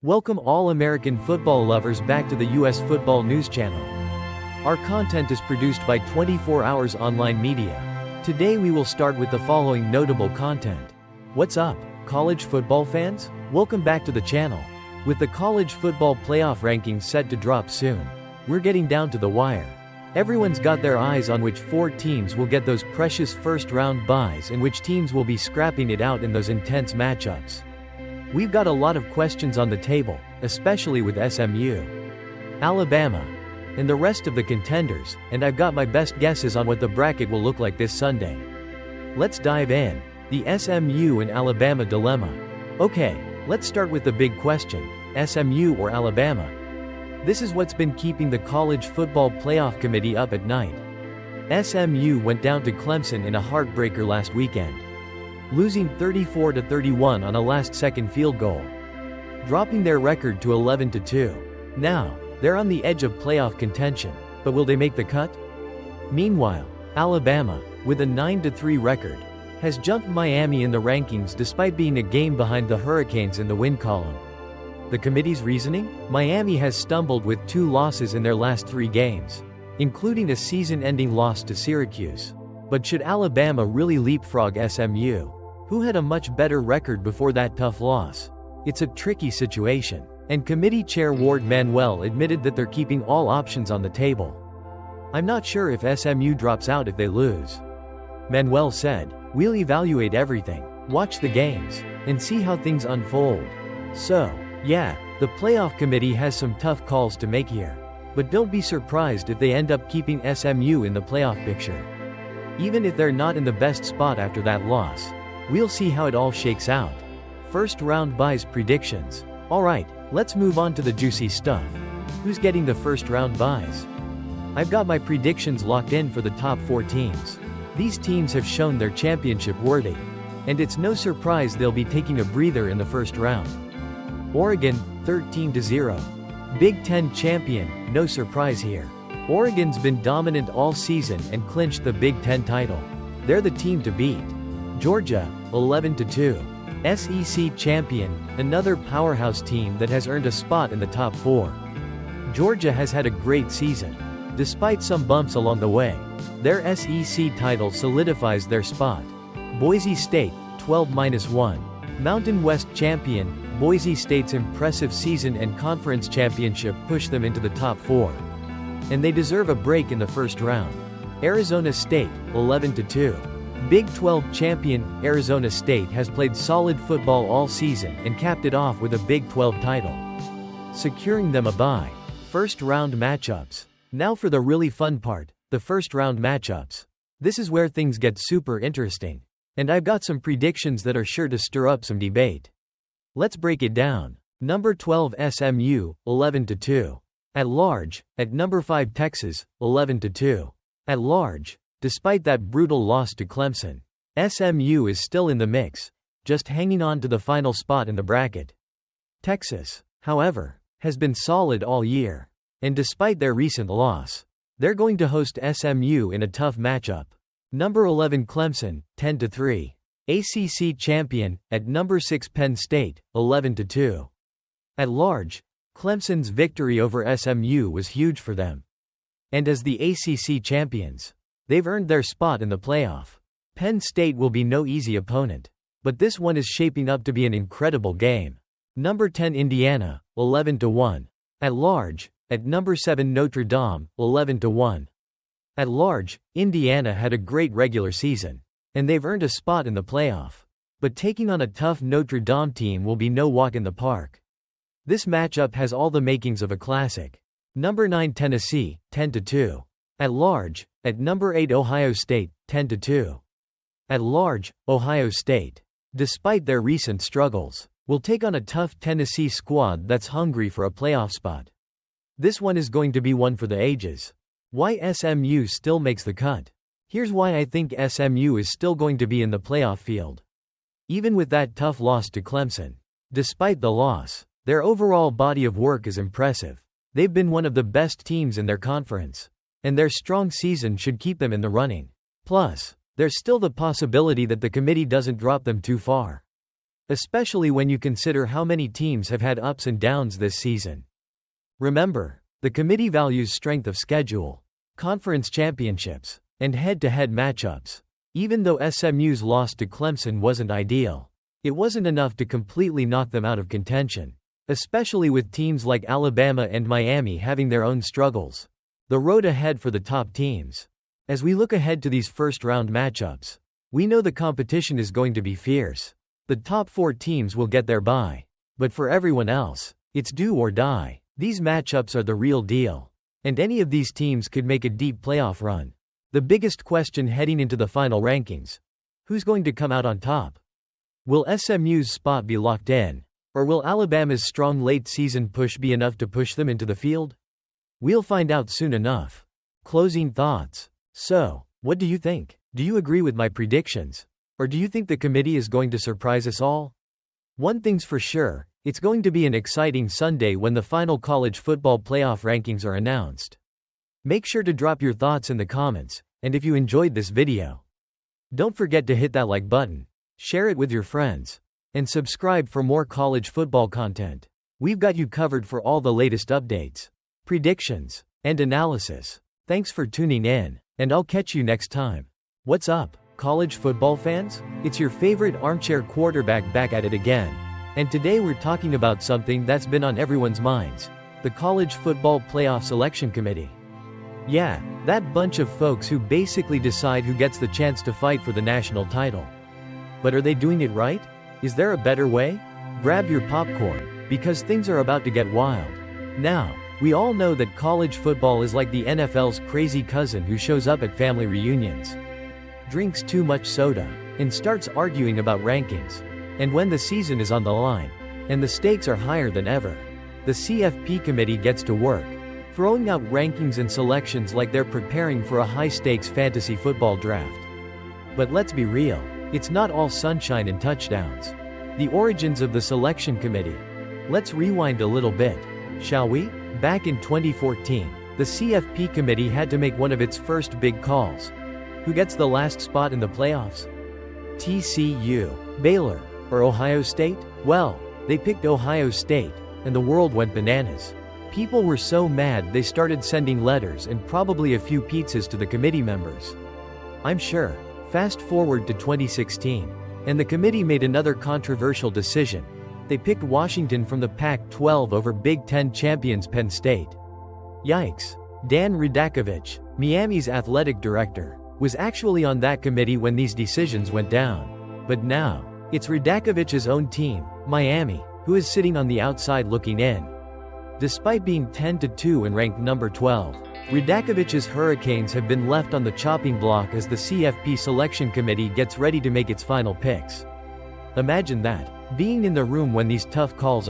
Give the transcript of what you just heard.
Welcome all American football lovers back to the US Football News Channel. Our content is produced by 24 Hours Online Media. Today we will start with the following notable content. What's up, college football fans? Welcome back to the channel. With the college football playoff rankings set to drop soon, we're getting down to the wire. Everyone's got their eyes on which 4 teams will get those precious first-round byes and which teams will be scrapping it out in those intense matchups. We've got a lot of questions on the table, especially with SMU, Alabama, and the rest of the contenders, and I've got my best guesses on what the bracket will look like this Sunday. Let's dive in. The SMU and Alabama dilemma. Okay, let's start with the big question, SMU or Alabama? This is what's been keeping the College Football Playoff Committee up at night. SMU went down to Clemson in a heartbreaker last weekend, losing 34-31 on a last-second field goal, dropping their record to 11-2. Now, they're on the edge of playoff contention, but will they make the cut? Meanwhile, Alabama, with a 9-3 record, has jumped Miami in the rankings despite being a game behind the Hurricanes in the win column. The committee's reasoning? Miami has stumbled with 2 losses in their last 3 games, including a season-ending loss to Syracuse. But should Alabama really leapfrog SMU, who had a much better record before that tough loss? It's a tricky situation, and committee chair Ward Manuel admitted that they're keeping all options on the table. I'm not sure if SMU drops out if they lose. Manuel said, "We'll evaluate everything, watch the games, and see how things unfold." So, yeah, the playoff committee has some tough calls to make here. But don't be surprised if they end up keeping SMU in the playoff picture. Even if they're not in the best spot after that loss, we'll see how it all shakes out. First round byes predictions. Alright, let's move on to the juicy stuff. Who's getting the first round byes? I've got my predictions locked in for the top 4 teams. These teams have shown they're championship worthy, and it's no surprise they'll be taking a breather in the first round. Oregon, 13-0. Big Ten champion, no surprise here. Oregon's been dominant all season and clinched the Big Ten title. They're the team to beat. Georgia, 11-2. SEC champion, another powerhouse team that has earned a spot in the top 4. Georgia has had a great season, despite some bumps along the way. Their SEC title solidifies their spot. Boise State, 12-1. Mountain West champion, Boise State's impressive season and conference championship pushed them into the top 4. And they deserve a break in the first round. Arizona State, 11-2. Big 12 champion, Arizona State has played solid football all season and capped it off with a Big 12 title, securing them a bye. First round matchups. Now for the really fun part, the first round matchups. This is where things get super interesting, and I've got some predictions that are sure to stir up some debate. Let's break it down. Number 12 SMU, 11-2. At large, at number 5 Texas, 11-2. At large, despite that brutal loss to Clemson, SMU is still in the mix, just hanging on to the final spot in the bracket. Texas, however, has been solid all year, and despite their recent loss, they're going to host SMU in a tough matchup. Number 11 Clemson, 10-3. ACC champion, at number 6 Penn State, 11-2. At large, Clemson's victory over SMU was huge for them. And as the ACC champions, they've earned their spot in the playoff. Penn State will be no easy opponent, but this one is shaping up to be an incredible game. Number 10 Indiana, 11-1. At large, at number 7 Notre Dame, 11-1. At large, Indiana had a great regular season, and they've earned a spot in the playoff. But taking on a tough Notre Dame team will be no walk in the park. This matchup has all the makings of a classic. Number 9 Tennessee, 10-2. At large, at number 8 Ohio State, 10-2. At large, Ohio State, despite their recent struggles, will take on a tough Tennessee squad that's hungry for a playoff spot. This one is going to be one for the ages. Why SMU still makes the cut? Here's why I think SMU is still going to be in the playoff field. Even with that tough loss to Clemson, despite the loss, their overall body of work is impressive. They've been one of the best teams in their conference, and their strong season should keep them in the running. Plus, there's still the possibility that the committee doesn't drop them too far. especially when you consider how many teams have had ups and downs this season. Remember, the committee values strength of schedule, conference championships, and head-to-head matchups. Even though SMU's loss to Clemson wasn't ideal, it wasn't enough to completely knock them out of contention, especially with teams like Alabama and Miami having their own struggles. The road ahead for the top teams. As we look ahead to these first-round matchups, we know the competition is going to be fierce. The top 4 teams will get their bye, but for everyone else, it's do or die. These matchups are the real deal, and any of these teams could make a deep playoff run. The biggest question heading into the final rankings: who's going to come out on top? Will SMU's spot be locked in, or will Alabama's strong late-season push be enough to push them into the field? We'll find out soon enough. Closing thoughts. So, what do you think? Do you agree with my predictions? Or do you think the committee is going to surprise us all? One thing's for sure, it's going to be an exciting Sunday when the final college football playoff rankings are announced. Make sure to drop your thoughts in the comments, and if you enjoyed this video, don't forget to hit that like button, share it with your friends, and subscribe for more college football content. We've got you covered for all the latest updates, predictions, and analysis. Thanks for tuning in, and I'll catch you next time. What's up, college football fans? It's your favorite armchair quarterback back at it again. And today we're talking about something that's been on everyone's minds: the College Football Playoff Selection Committee. Yeah, that bunch of folks who basically decide who gets the chance to fight for the national title. But are they doing it right? Is there a better way? Grab your popcorn, because things are about to get wild. Now, we all know that college football is like the NFL's crazy cousin who shows up at family reunions, drinks too much soda, and starts arguing about rankings. And when the season is on the line, and the stakes are higher than ever, the CFP committee gets to work, throwing out rankings and selections like they're preparing for a high-stakes fantasy football draft. But let's be real, it's not all sunshine and touchdowns. The origins of the selection committee. Let's rewind a little bit, shall we? Back in 2014, the CFP committee had to make one of its first big calls. Who gets the last spot in the playoffs? TCU, Baylor, or Ohio State? Well, they picked Ohio State, and the world went bananas. People were so mad they started sending letters and probably a few pizzas to the committee members, I'm sure. Fast forward to 2016, and the committee made another controversial decision. They picked Washington from the Pac-12 over Big Ten champions Penn State. Yikes. Dan Radakovich, Miami's athletic director, was actually on that committee when these decisions went down. But now, it's Radakovich's own team, Miami, who is sitting on the outside looking in. Despite being 10-2 and ranked number 12, Radakovich's Hurricanes have been left on the chopping block as the CFP selection committee gets ready to make its final picks. Imagine that, being in the room when these tough calls